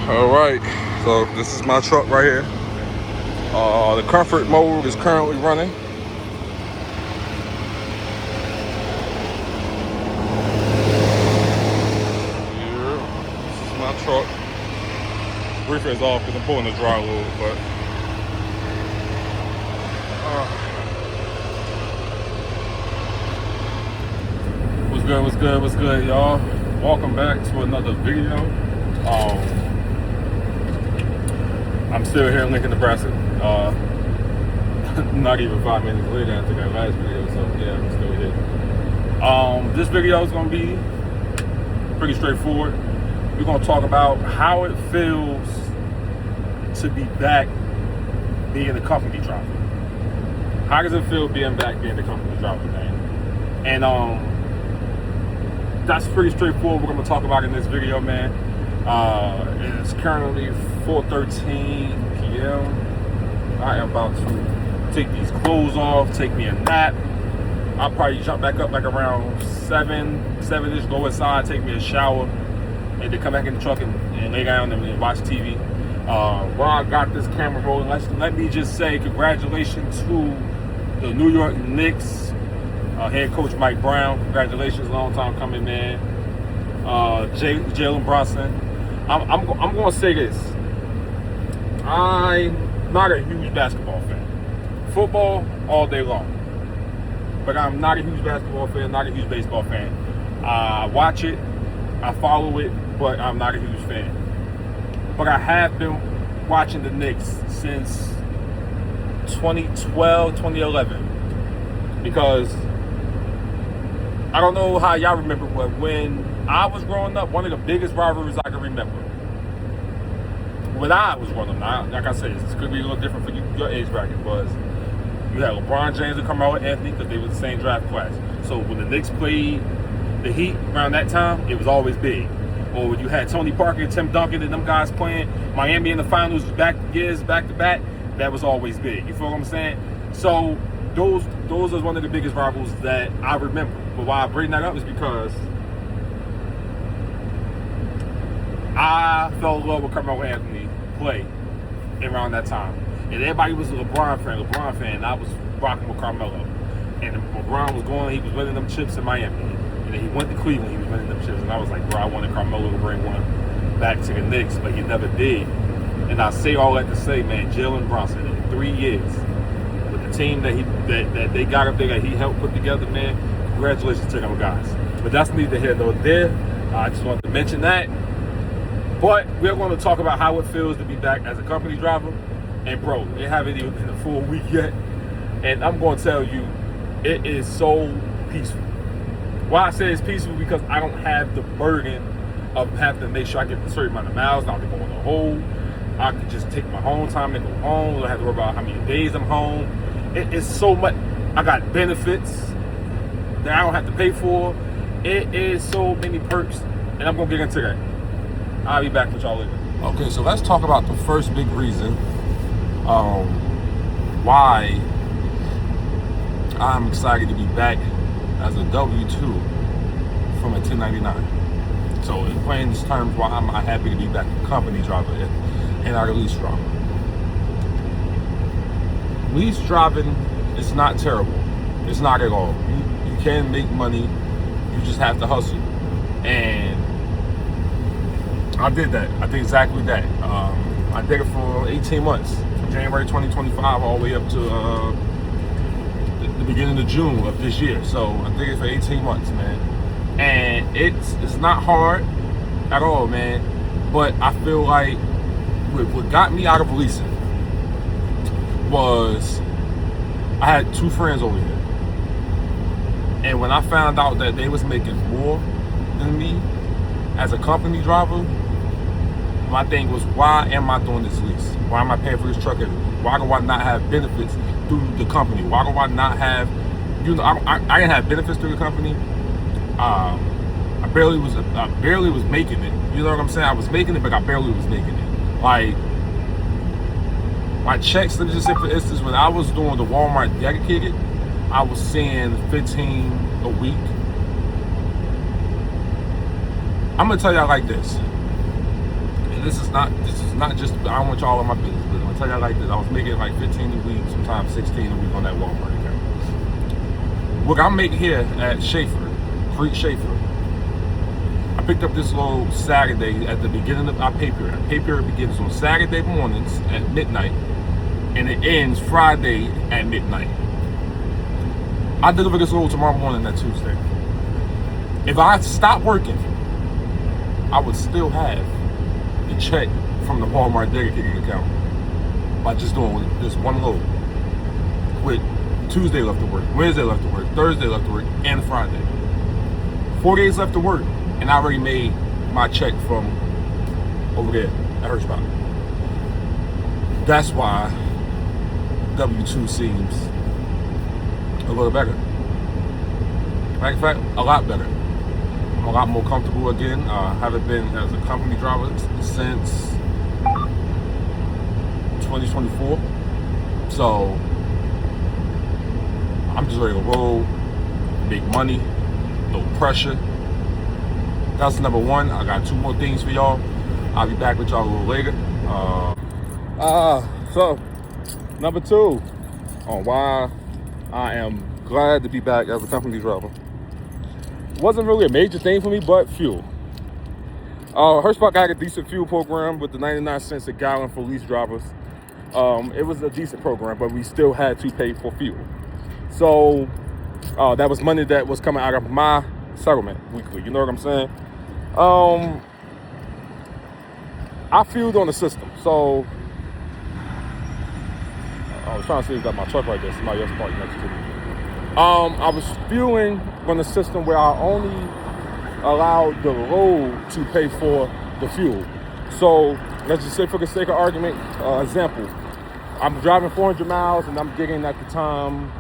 All right, so this is my truck right here. The comfort mode is currently running. Here, this is my truck. Reefer is off because I'm pulling the dry load, but what's good, y'all? Welcome back to another video. I'm still here in Lincoln, Nebraska. Not even 5 minutes later after that last video, so yeah, I'm still here. This video is gonna be pretty straightforward. We're gonna talk about how it feels to be back being a company driver. How does it feel being back being a company driver, man? And that's pretty straightforward. We're gonna talk about in this video, man. It's currently 4:13 p.m. I am about to take these clothes off, take me a nap. I'll probably jump back up like around 7-ish, go inside, take me a shower, and then come back in the truck and lay down and watch TV. While I got this camera rolling, let me just say congratulations to the New York Knicks head coach Mike Brown. Congratulations, long time coming, man. Jalen Brunson. I'm going to say this. I'm not a huge basketball fan. Football all day long. But I'm not a huge basketball fan, not a huge baseball fan. I watch it, I follow it, but I'm not a huge fan. But I have been watching the Knicks since 2012, 2011. Because I don't know how y'all remember, but when I was growing up, one of the biggest rivalries I can remember. When I was growing up, like I said, this could be a little different for your age bracket, was you had LeBron James and Carmelo Anthony because they were the same draft class. So when the Knicks played the Heat around that time, it was always big. Or when you had Tony Parker and Tim Duncan and them guys playing Miami in the finals back to back, that was always big. You feel what I'm saying? So those are one of the biggest rivals that I remember. But why I bring that up is because I fell in love with Carmelo Anthony play around that time. And everybody was a LeBron fan. I was rocking with Carmelo. And LeBron was he was winning them chips in Miami. And then he went to Cleveland, he was winning them chips. And I was like, bro, I wanted Carmelo to bring one back to the Knicks, but he never did. And I say all that to say, man, Jalen Brunson in 3 years with the team that they got up there that he helped put together, man, congratulations to them guys. But that's neither here nor there. I just wanted to mention that. But we're going to talk about how it feels to be back as a company driver. And bro, they haven't even been a full week yet. And I'm going to tell you, it is so peaceful. Why I say it's peaceful because I don't have the burden of having to make sure I get a certain amount of miles. Now to go on the hole. I could just take my home time and go home. I don't have to worry about how many days I'm home. It is so much. I got benefits that I don't have to pay for. It is so many perks. And I'm going to get into that. I'll be back with y'all later. Okay, so let's talk about the first big reason why I'm excited to be back as a W-2 from a 1099. So in plain terms, why I'm happy to be back a company driver and not a lease driver. Lease driving is not terrible. It's not at all. You can make money. You just have to hustle. And I did that. I did exactly that. I did it for 18 months, from January 2025 all the way up to the beginning of June of this year. So I did it for 18 months, man. And it's not hard at all, man. But I feel like what got me out of leasing was I had 2 friends over here. And when I found out that they was making more than me as a company driver, my thing was, why am I doing this lease? Why am I paying for this truck? Why do I not have benefits through the company? Why do I not have, I didn't have benefits through the company. I barely was making it. You know what I'm saying? I was making it, but I barely was making it. Like, my checks, let me just say for instance, when I was doing the Walmart dedicated, I was seeing 15 a week. I'm gonna tell y'all like this. this is not just, I don't want y'all in my business, but I'm gonna tell y'all like this. I was making like 15 a week, sometimes 16 a week on that Walmart account. What I'm making here at Shaffer, Crete Shaffer, I picked up this little Saturday at the beginning of our pay period. Our pay period begins on Saturday mornings at midnight, and it ends Friday at midnight. I deliver this load tomorrow morning at Tuesday. If I stopped working, I would still have the check from the Walmart dedicated account by just doing this one load with Tuesday left to work, Wednesday left to work, Thursday left to work, and Friday. 4 days left to work, and I already made my check from over there at Hirschbach. That's why W-2 seems a little better. Matter of fact, a lot better. I'm a lot more comfortable again. Haven't been as a company driver since 2024. So I'm just ready to roll, make money, no pressure. That's number one. I got 2 more things for y'all. I'll be back with y'all a little later. So number 2 on why I am glad to be back as a company driver. Wasn't really a major thing for me, but fuel. Hirschbach had a decent fuel program with the 99 cents a gallon for lease drivers. It was a decent program, but we still had to pay for fuel. So that was money that was coming out of my settlement weekly. You know what I'm saying? I fueled on the system. So I was trying to see if that my truck right there. Somebody else parked next to me. I was fueling on the system where I only allowed the load to pay for the fuel. So let's just say, for the sake of argument, example, I'm driving 400 miles and I'm getting at the time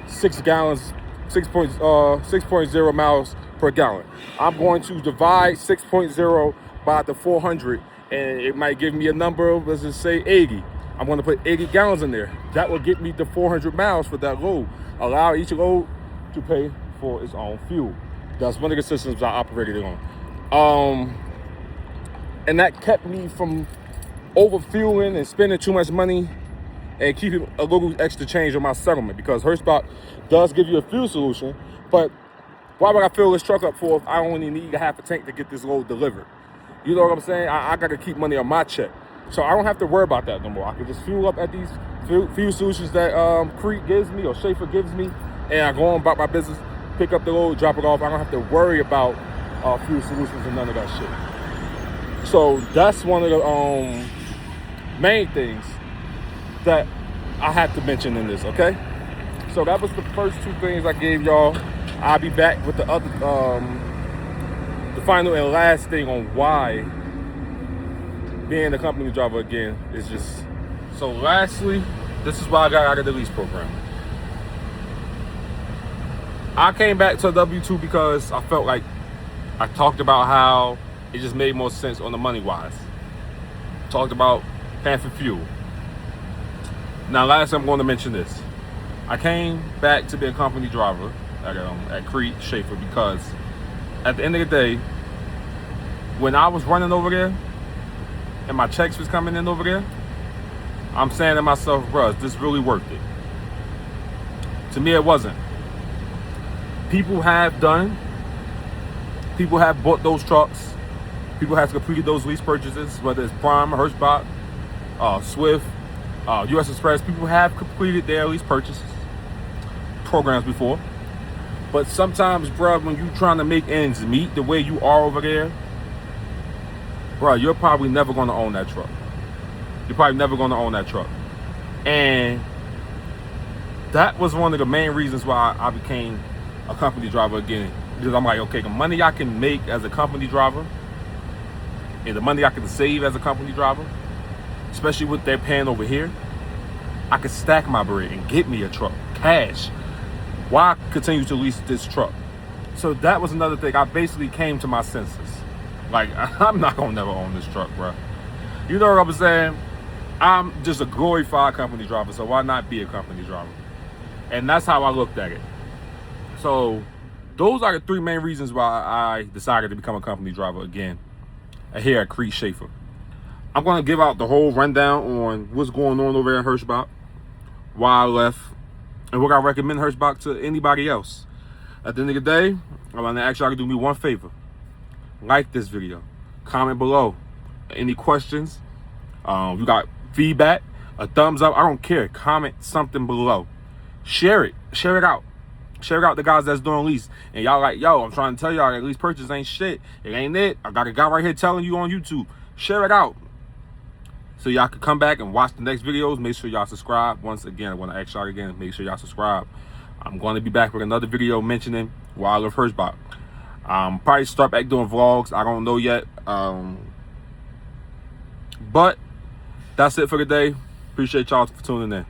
6 gallons, 6.0 miles per gallon. I'm going to divide 6.0 by the 400, and it might give me a number of, let's just say 80. I'm going to put 80 gallons in there. That will get me the 400 miles for that load. Allow each load to pay for its own fuel. That's one of the systems I operated on. And that kept me from over fueling and spending too much money and keeping a little extra change on my settlement, because Hirschbach does give you a fuel solution. But why would I fill this truck up for if I only need a half a tank to get this load delivered? You know what I'm saying? I got to keep money on my check. So I don't have to worry about that no more. I can just fuel up at these fuel solutions that Crete gives me or Shaffer gives me, and I go on about my business, pick up the load, drop it off. I don't have to worry about fuel solutions and none of that shit. So that's one of the main things that I had to mention in this, okay? So that was the first 2 things I gave y'all. I'll be back with the other, the final and last thing on why being a company driver again is just. So lastly, this is why I got out of the lease program. I came back to W-2 because I felt like I talked about how it just made more sense on the money wise. Talked about paying for fuel. Now lastly, I'm going to mention this. I came back to be a company driver at Crete Shaffer because at the end of the day, when I was running over there and my checks was coming in over there, I'm saying to myself, bro, is this really worth it? To me, it wasn't. People have bought those trucks. People have completed those lease purchases, whether it's Prime, Hirschbach, Swift, US Express. People have completed their lease purchases programs before. But sometimes, bro, when you're trying to make ends meet the way you are over there, bro, you're probably never going to own that truck. And that was one of the main reasons why I became a company driver again. Because I'm like, okay, the money I can make as a company driver and the money I can save as a company driver, especially what they're paying over here, I could stack my bread and get me a truck, cash. Why continue to lease this truck? So that was another thing. I basically came to my senses. Like, I'm not gonna never own this truck, bro. You know what I'm saying? I'm just a glorified company driver, so why not be a company driver? And that's how I looked at it. So those are the 3 main reasons why I decided to become a company driver again here at Crete Shaffer. I'm going to give out the whole rundown on what's going on over there in Hirschbach, why I left, and what I recommend Hirschbach to anybody else. At the end of the day, I'm going to ask y'all to do me one favor. Like this video. Comment below. Any questions? You got feedback? A thumbs up? I don't care. Comment something below. Share it. Share it out. Share it out to guys that's doing lease. And y'all like, yo, I'm trying to tell y'all that lease purchase ain't shit. It ain't it. I got a guy right here telling you on YouTube. Share it out. So y'all can come back and watch the next videos. Make sure y'all subscribe. Once again, I want to ask y'all again, make sure y'all subscribe. I'm going to be back with another video mentioning why I love Hirschbach. Probably start back doing vlogs. I don't know yet. But that's it for today. Appreciate y'all for tuning in.